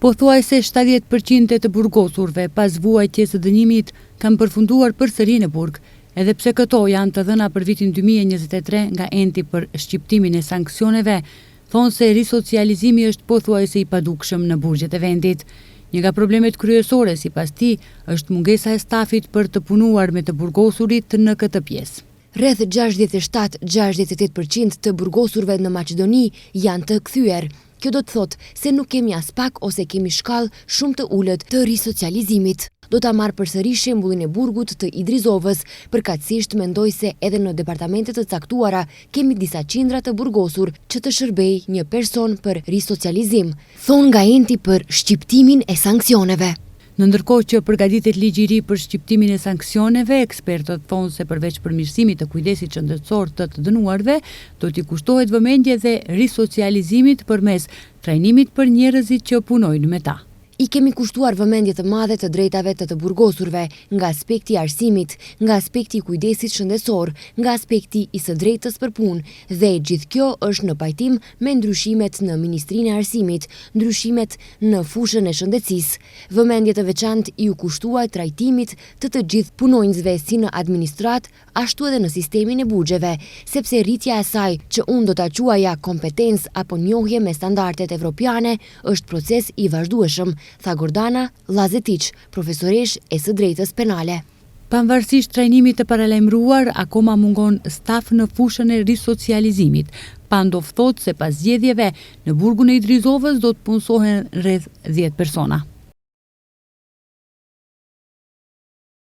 Pothuajse 70% të burgosurve pas vuajtjes së dënimit kanë përfunduar përsëri në burg, edhe pse këto janë të dhëna për vitin 2023 nga enti për shqiptimin e sanksioneve, thonë se risocializimi është pothuajse i padukshëm në burgjet e vendit. Një nga problemet kryesore sipas tij është mungesa e stafit për të punuar me të burgosurit në këtë pjesë. Rreth 67-68% të burgosurve në Maqedoni janë të kthyer. Kjo do të thotë se nuk kemi as pak ose kemi shkallë shumë të ulët të risocializimit. Do ta marr përsëri shembullin e burgut të Idrizovës, përkatësisht mendoj se edhe në departamente të caktuara kemi disa qindra të burgosur që të shërbejë një person për risocializim, thonë nga enti për shqiptimin e sanksioneve. Në ndërkohë që përgatitet ligji i ri për shqiptimin e sanksioneve, ekspertët thonë se përveç përmirësimit të kujdesit shëndetësor të dënuarve, do t'i kushtohet vëmendje dhe risocializimit përmes trajnimit për njerëzit që punojnë me ta. I kemi kushtuar vëmendje të madhe të drejtave të burgosurve, nga aspekti i arsimit, nga aspekti i kujdesit shëndetësor, nga aspekti i së drejtës për punë, dhe gjithë kjo është në pajtim me ndryshimet në Ministrinë e Arsimit, ndryshimet në fushën e shëndetësisë. Vëmendje të veçantë i u kushtuar trajtimit të gjithë punonjësve si në administrat, ashtu edhe në sistemin e buxheve, sepse rritja e saj që unë do ta quaja kompetencë apo njohje me standardet evropiane është proces i vazhdueshëm, tha Gordana Lazetić, profesoresh e së drejtës penale. Pavarësisht trajnimit të paralajmëruar, akoma mungon staf në fushën e risocializimit. Pandov thotë se pas zgjedhjeve në burgun e Idrizovës do të punësohen rreth 10 persona.